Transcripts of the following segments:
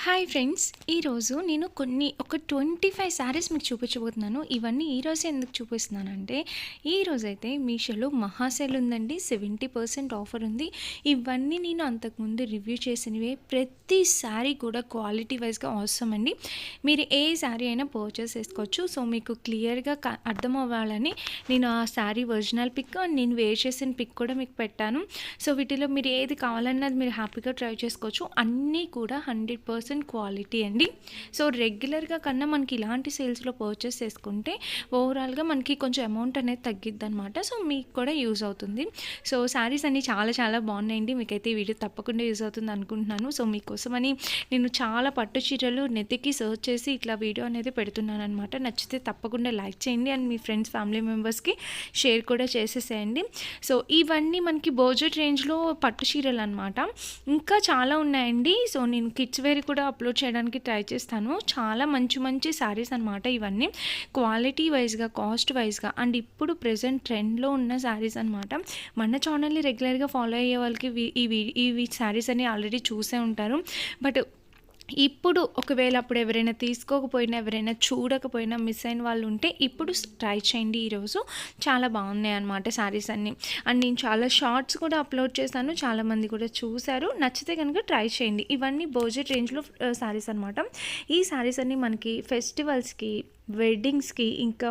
Hi friends, ఈరోజు నేను ఒక 25 శారీస్ మీకు చూపించబోతున్నాను. ఇవన్నీ ఈరోజే ఎందుకు చూపిస్తున్నానంటే, ఈరోజైతే మీషోలో మహా సేల్ ఉందండి. 70% ఆఫర్ ఉంది. ఇవన్నీ నేను అంతకుముందు రివ్యూ చేసినవే. ప్రతి శారీ కూడా క్వాలిటీ వైజ్గా అవసరం అండి. మీరు ఏ శారీ అయినా పర్చేస్ చేసుకోవచ్చు. సో మీకు క్లియర్గా అర్థం అవ్వాలని నేను ఆ శారీ ఒరిజినల్ పిక్ అండ్ నేను వేర్ చేసిన పిక్ కూడా మీకు పెట్టాను. సో వీటిలో మీరు ఏది కావాలన్నది మీరు హ్యాపీగా ట్రై చేసుకోవచ్చు. అన్నీ కూడా 100% క్వాలిటీ అండి. సో రెగ్యులర్గా కన్నా మనకి ఇలాంటి సేల్స్లో పర్చేస్ చేసుకుంటే ఓవరాల్గా మనకి కొంచెం అమౌంట్ అనేది తగ్గిద్ది అనమాట. సో మీకు కూడా యూజ్ అవుతుంది. సో శారీస్ అన్నీ చాలా చాలా బాగున్నాయండి. మీకైతే ఈ వీడియో తప్పకుండా యూజ్ అవుతుంది అనుకుంటున్నాను. సో మీకోసమని నేను చాలా పట్టు చీరలు నెత్తికి సర్చ్ చేసి ఇట్లా వీడియో అనేది పెడుతున్నాను అనమాట. నచ్చితే తప్పకుండా లైక్ చేయండి అండ్ మీ ఫ్రెండ్స్ ఫ్యామిలీ మెంబర్స్కి షేర్ కూడా చేసేసేయండి. సో ఇవన్నీ మనకి బడ్జెట్ రేంజ్లో పట్టు చీరలు అనమాట. ఇంకా చాలా ఉన్నాయండి. సో నేను కిడ్స్ వేర్ కూడా అప్లోడ్ చేయడానికి ట్రై చేస్తాను. చాలా మంచి మంచి శారీస్ అనమాట. ఇవన్నీ క్వాలిటీ వైజ్గా, కాస్ట్ వైజ్గా అండ్ ఇప్పుడు ప్రెజెంట్ ట్రెండ్లో ఉన్న శారీస్ అనమాట. మన ఛానల్ని రెగ్యులర్గా ఫాలో అయ్యే వాళ్ళకి ఇవి శారీస్ అని ఆల్రెడీ చూసే ఉంటారు. బట్ ఇప్పుడు ఒకవేళ అప్పుడు ఎవరైనా తీసుకోకపోయినా, ఎవరైనా చూడకపోయినా, మిస్ అయిన వాళ్ళు ఉంటే ఇప్పుడు ట్రై చేయండి. ఈరోజు చాలా బాగున్నాయి అన్నమాట శారీస్ అన్నీ. అండ్ నేను చాలా షార్ట్స్ కూడా అప్లోడ్ చేశాను. చాలామంది కూడా చూశారు. నచ్చితే కనుక ట్రై చేయండి. ఇవన్నీ బడ్జెట్ రేంజ్లో శారీస్ అనమాట. ఈ శారీస్ అన్నీ మనకి ఫెస్టివల్స్కి, వెడ్డింగ్స్కి, ఇంకా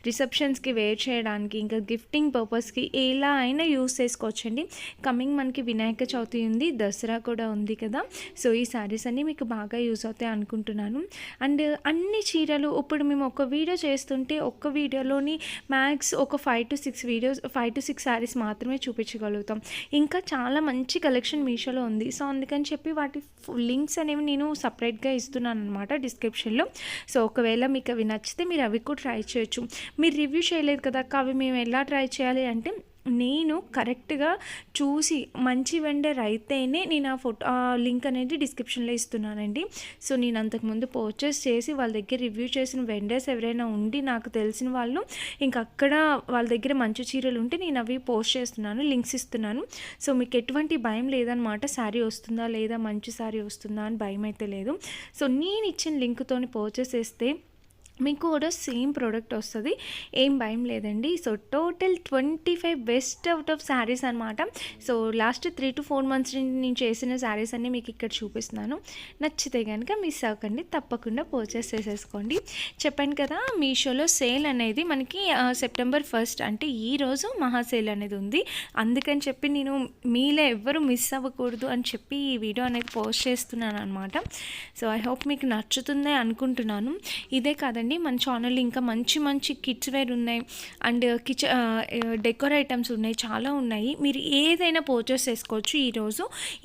రిసెప్షన్స్కి వేర్ చేయడానికి, ఇంకా గిఫ్టింగ్ పర్పస్కి ఎలా అయినా యూస్ చేసుకోవచ్చండి. కమింగ్ మనకి వినాయక చవితి ఉంది, దసరా కూడా ఉంది కదా. సో ఈ శారీస్ అన్నీ మీకు బాగా యూజ్ అవుతాయి అనుకుంటున్నాను. అండ్ అన్ని చీరలు ఇప్పుడు మేము ఒక వీడియో చేస్తుంటే ఒక్క వీడియోలోని మ్యాక్స్ ఒక 5 to 6 శారీస్ మాత్రమే చూపించగలుగుతాం. ఇంకా చాలా మంచి కలెక్షన్ మీషోలో ఉంది. సో అందుకని చెప్పి వాటి లింక్స్ అనేవి నేను సపరేట్గా ఇస్తున్నాను అనమాట డిస్క్రిప్షన్లో. సో ఒకవేళ మీకు అవి నచ్చితే మీరు అవి కూడా ట్రై చేయొచ్చు. మీరు రివ్యూ చేయలేదు కదా అక్క, అవి మేము ఎలా ట్రై చేయాలి అంటే, నేను కరెక్ట్గా చూసి మంచి వెండర్ అయితేనే నేను ఆ లింక్ అనేది డిస్క్రిప్షన్లో ఇస్తున్నానండి. సో నేను అంతకుముందు పర్చేస్ చేసి వాళ్ళ దగ్గర రివ్యూ చేసిన వెండర్స్ ఎవరైనా ఉండి నాకు తెలిసిన వాళ్ళు, ఇంకా అక్కడ వాళ్ళ దగ్గర మంచి చీరలు ఉంటే నేను అవి పోస్ట్ చేస్తున్నాను, లింక్స్ ఇస్తున్నాను. సో మీకు ఎటువంటి భయం లేదనమాట. శారీ వస్తుందా లేదా, మంచి శారీ వస్తుందా అని భయం అయితే లేదు. సో నేను ఇచ్చిన లింక్తోని పర్చేస్ చేస్తే మీకు కూడా సేమ్ ప్రోడక్ట్ వస్తుంది. ఏం భయం లేదండి. So total 25 best out of saris అనమాట. సో లాస్ట్ 3 to 4 months నేను చేసిన శారీస్ అన్నీ మీకు ఇక్కడ చూపిస్తున్నాను. నచ్చితే కనుక మిస్ అవ్వకండి, తప్పకుండా పర్చేస్ చేసేసుకోండి. చెప్పాను కదా, మీషోలో సేల్ అనేది మనకి September 1st అంటే ఈరోజు మహా సేల్ అనేది ఉంది. అందుకని చెప్పి నేను మీలో ఎవ్వరూ మిస్ అవ్వకూడదు అని చెప్పి ఈ వీడియో అనేది పోస్ట్ చేస్తున్నాను అనమాట. సో ఐ హోప్ మీకు నచ్చుతుందే అనుకుంటున్నాను. ఇదే కాదండి, మన ఛానల్ ఇంకా మంచి మంచి కిడ్స్ వేర్ ఉన్నాయి అండ్ డెకోర్ ఐటమ్స్ ఉన్నాయి, చాలా ఉన్నాయి. మీరు ఏదైనా పర్చేస్ చేసుకోవచ్చు.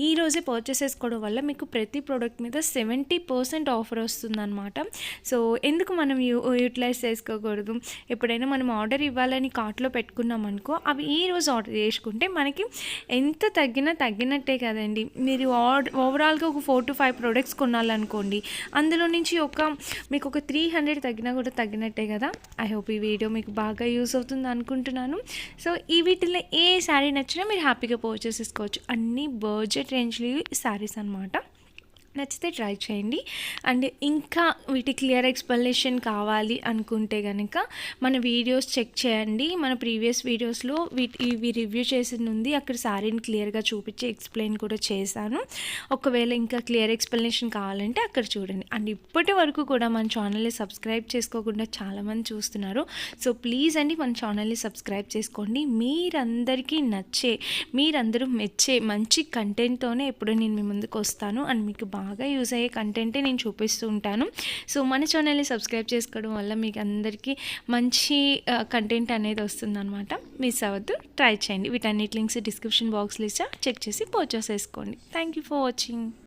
ఈరోజే పర్చేస్ చేసుకోవడం వల్ల మీకు ప్రతి ప్రోడక్ట్ మీద 70% ఆఫర్ వస్తుందన్నమాట. సో ఎందుకు మనం యూటిలైజ్ చేసుకోకూడదు? ఎప్పుడైనా మనం ఆర్డర్ ఇవ్వాలని కార్ట్లో పెట్టుకున్నాం అనుకో, అవి ఈరోజు ఆర్డర్ చేసుకుంటే మనకి ఎంత తగ్గినట్టే కదండి. మీరు ఓవరాల్గా ఒక 4 to 5 ప్రోడక్ట్స్ కొనాలనుకోండి, అందులో నుంచి మీకు ఒక 300 తగ్గినా కూడా తగ్గినట్టే కదా. ఐ హోప్ ఈ వీడియో మీకు బాగా యూస్ అవుతుంది అనుకుంటున్నాను. సో ఈ వీటిల్లో ఏ శారీ నచ్చినా మీరు హ్యాపీగా పర్చేస్ చేసుకోవచ్చు. అన్నీ బడ్జెట్ రేంజ్లో శారీస్ అనమాట. నచ్చితే ట్రై చేయండి. అండ్ ఇంకా వీటి క్లియర్ ఎక్స్ప్లెనేషన్ కావాలి అనుకుంటే కనుక మన వీడియోస్ చెక్ చేయండి. మన ప్రీవియస్ వీడియోస్లో ఇవి రివ్యూ చేసింది ఉంది. అక్కడ శారీని క్లియర్గా చూపించి ఎక్స్ప్లెయిన్ కూడా చేశాను. ఒకవేళ ఇంకా క్లియర్ ఎక్స్ప్లెనేషన్ కావాలంటే అక్కడ చూడండి. అండ్ ఇప్పటి వరకు కూడా మన ఛానల్ని సబ్స్క్రైబ్ చేసుకోకుండా చాలామంది చూస్తున్నారు. సో ప్లీజ్ అండి, మన ఛానల్ని సబ్స్క్రైబ్ చేసుకోండి. మీరందరూ మెచ్చే మంచి కంటెంట్తోనే ఎప్పుడు నేను మీ ముందుకు వస్తాను. అండ్ మీకు బాగా యూజ్ అయ్యే కంటెంటే నేను చూపిస్తూ ఉంటాను. సో మన ఛానల్ని సబ్స్క్రైబ్ చేసుకోవడం వల్ల మీకు అందరికీ మంచి కంటెంట్ అనేది వస్తుందన్నమాట. మిస్ అవ్వద్దు, ట్రై చేయండి. వీటన్నిటి లింక్స్ డిస్క్రిప్షన్ బాక్స్లో ఇచ్చా, చెక్ చేసి పర్చేస్ చేసుకోండి. Thank you for watching.